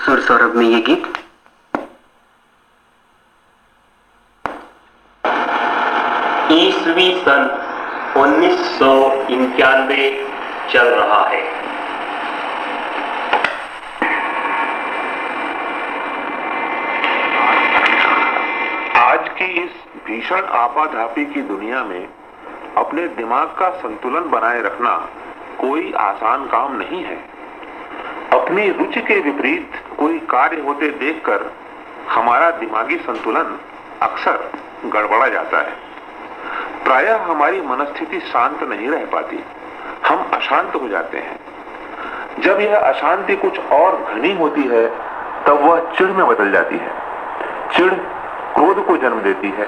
सुर सौरभ में ये गीत ईस्वी सन 1991 चल रहा है। आज की इस भीषण आपाधापी की दुनिया में अपने दिमाग का संतुलन बनाए रखना कोई आसान काम नहीं है। अपनी रुचि के विपरीत कोई कार्य होते देखकर हमारा दिमागी संतुलन अक्सर गड़बड़ा जाता है। प्रायः हमारी मनस्थिति शांत नहीं रह पाती, हम अशांत हो जाते हैं। जब यह अशांति कुछ और घनी होती है तब वह चिढ़ में बदल जाती है। चिढ़ क्रोध को जन्म देती है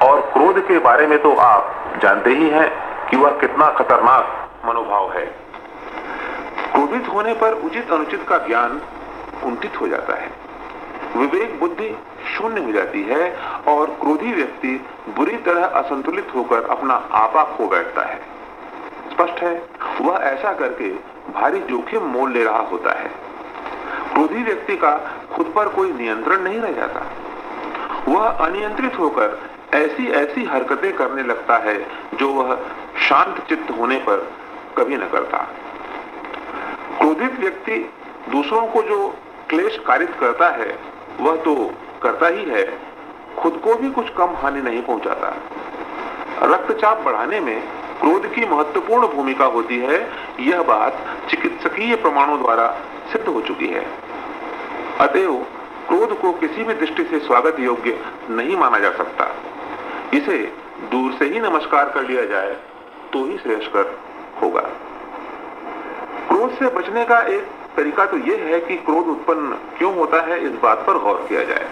और क्रोध के बारे में तो आप जानते ही हैं कि वह कितना खतरनाक मनोभाव है। क्रोधित होने पर उचित अनुचित का ज्ञान कुंठित हो जाता है, विवेक बुद्धि शून्य हो जाती है और क्रोधी व्यक्ति बुरी तरह असंतुलित होकर अपना आपा खो बैठता है। स्पष्ट है, वह ऐसा करके भारी जोखिम मोल ले रहा होता है। क्रोधी व्यक्ति का खुद पर कोई नियंत्रण नहीं रह जाता। वह अनियंत्रित होकर ऐसी ऐसी हरकतें करने लगता है जो वह शांत चित्त होने पर कभी न करता। क्रोधित व्यक्ति दूसरों को जो क्लेश कारित करता है वह तो करता ही है, खुद को भी कुछ कम हानि नहीं पहुंचाता। रक्तचाप बढ़ाने में क्रोध की महत्वपूर्ण भूमिका होती है, यह बात चिकित्सकीय प्रमाणों द्वारा सिद्ध हो चुकी है। अतएव क्रोध को किसी भी दृष्टि से स्वागत योग्य नहीं माना जा सकता। इसे दूर से ही नमस्कार कर लिया जाए तो ही श्रेयस्कर होगा। क्रोध से बचने का एक तरीका तो यह है कि क्रोध उत्पन्न क्यों होता है इस बात पर गौर किया जाए।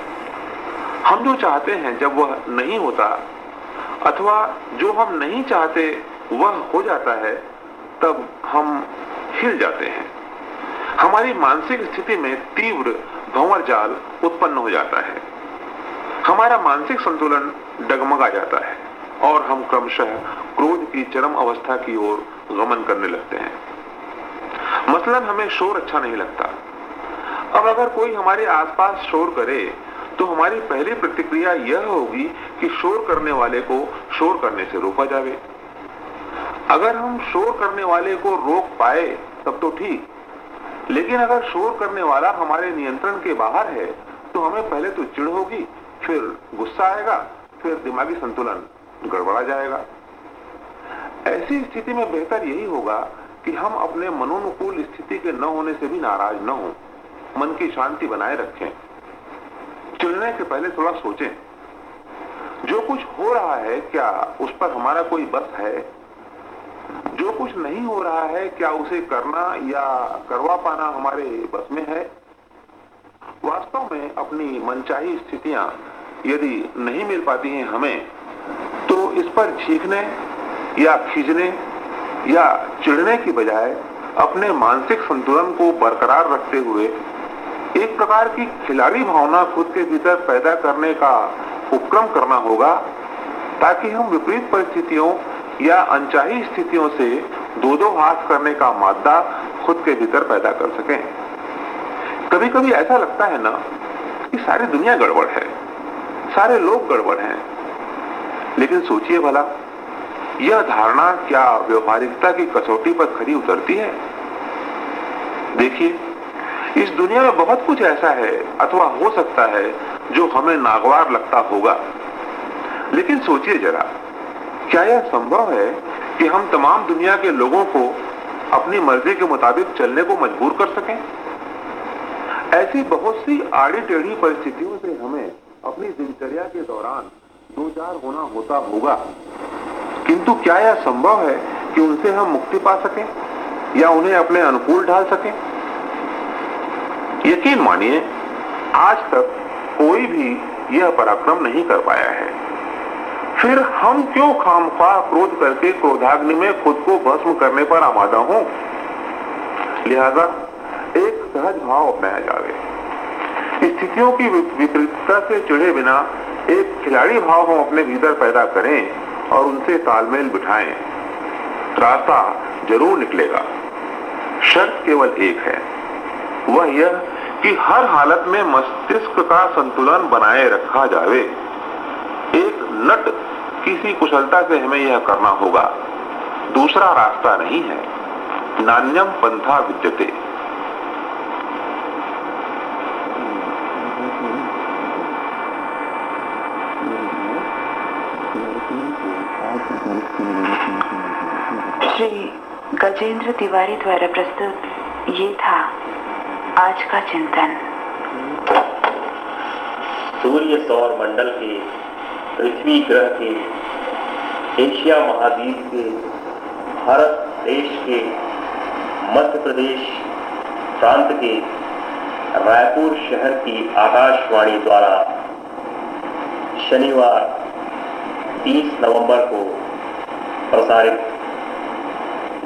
हम जो चाहते हैं जब वह नहीं होता अथवा जो हम नहीं चाहते वह हो जाता है तब हम हिल जाते हैं। हमारी मानसिक स्थिति में तीव्र भंवर जाल उत्पन्न हो जाता है। हमारा मानसिक संतुलन डगमगा जाता है और हम क्रमशः क्रोध की चरम अवस्था की ओर गमन करने लगते हैं। मसलन हमें शोर अच्छा नहीं लगता। अब अगर कोई हमारे आसपास शोर करे तो हमारी पहली प्रतिक्रिया यह होगी कि शोर करने वाले को शोर करने से रोका जाए। अगर हम शोर करने वाले को रोक पाए तब तो ठीक, लेकिन अगर शोर करने वाला हमारे नियंत्रण के बाहर है तो हमें पहले तो चिढ़ होगी, फिर गुस्सा आएगा, फिर दिमागी संतुलन गड़बड़ा जाएगा। ऐसी स्थिति में बेहतर यही होगा कि हम अपने मनोनुकूल स्थिति के न होने से भी नाराज न हो, मन की शांति बनाए रखें। चिढ़ने के पहले थोड़ा सोचें, जो कुछ हो रहा है क्या उस पर हमारा कोई बस है? जो कुछ नहीं हो रहा है क्या उसे करना या करवा पाना हमारे बस में है? वास्तव में अपनी मनचाही स्थितियां यदि नहीं मिल पाती हैं हमें, तो इस पर चीखने या खींचने या चिढ़ने की बजाय अपने मानसिक संतुलन को बरकरार रखते हुए एक प्रकार की खिलाड़ी भावना खुद के भीतर पैदा करने का उपक्रम करना होगा, ताकि हम विपरीत परिस्थितियों या अनचाही स्थितियों से दो हाथ करने का मादा खुद के भीतर पैदा कर सकें। कभी कभी ऐसा लगता है ना कि सारी दुनिया गड़बड़ है, सारे लोग गड़बड़ हैं, लेकिन सोचिए भला, यह धारणा क्या व्यवहारिकता की कसौटी पर खरी उतरती है? देखिए, इस दुनिया में बहुत कुछ ऐसा है अथवा हो सकता है जो हमें नागवार लगता होगा, लेकिन सोचिए जरा, क्या यह संभव है कि हम तमाम दुनिया के लोगों को अपनी मर्जी के मुताबिक चलने को मजबूर कर सकें? ऐसी बहुत सी आड़ी टेढ़ी परिस्थितियों से हमें अपनी दिनचर्या के दौरान दो चार होना होता होगा, किंतु क्या यह संभव है कि उनसे हम मुक्ति पा सकें या उन्हें अपने अनुकूल ढाल सकें? यकीन मानिए, आज तक कोई भी यह पराक्रम नहीं कर पाया है। फिर हम क्यों खामख्वाह क्रोध करके क्रोधाग्नि में खुद को भस्म करने पर आमादा हों? लिहाजा एक सहज भाव अपनाया जावे। स्थितियों की विपरीतता से चिढ़े बिना एक खिलाड़ी भाव हम अपने भीतर पैदा करें और उनसे तालमेल बिठाएं, रास्ता जरूर निकलेगा। शर्त केवल एक है, वह यह कि हर हालत में मस्तिष्क का संतुलन बनाए रखा जावे। एक नट किसी कुशलता से हमें यह करना होगा, दूसरा रास्ता नहीं है। नान्यम पंथा विद्यते। श्री गजेंद्र तिवारी द्वारा प्रस्तुत ये था आज का चिंतन। सूर्य सौर मंडल के, पृथ्वी ग्रह के, एशिया महाद्वीप के, भारत देश के, मध्य प्रदेश प्रांत के, रायपुर शहर की आकाशवाणी द्वारा शनिवार 30 नवंबर को प्रसारित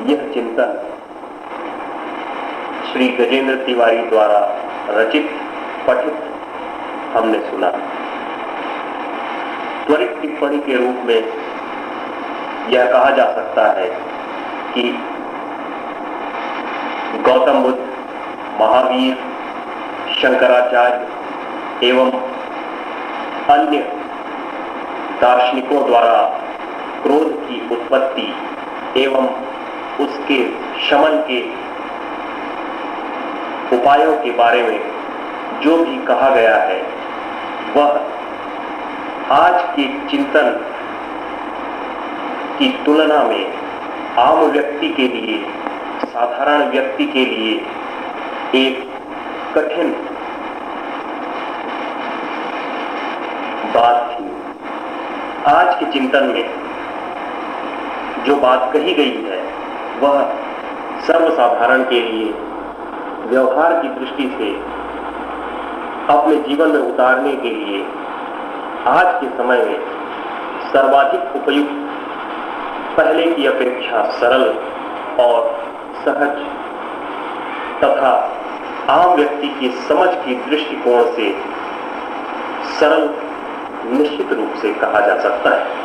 यह चिंतन श्री गजेंद्र तिवारी द्वारा रचित पठित हमने सुना। त्वरित टिप्पणी के रूप में यह कहा जा सकता है कि गौतम बुद्ध, महावीर, शंकराचार्य एवं अन्य दार्शनिकों द्वारा क्रोध की उत्पत्ति एवं उसके शमन के उपायों के बारे में जो भी कहा गया है वह आज के चिंतन की तुलना में आम व्यक्ति के लिए, साधारण व्यक्ति के लिए एक कठिन बात थी। आज के चिंतन में जो बात कही गई है वह सर्वसाधारण के लिए व्यवहार की दृष्टि से अपने जीवन में उतारने के लिए आज के समय में सर्वाधिक उपयुक्त, पहले की अपेक्षा सरल और सहज तथा आम व्यक्ति की समझ की दृष्टिकोण से सरल निश्चित रूप से कहा जा सकता है।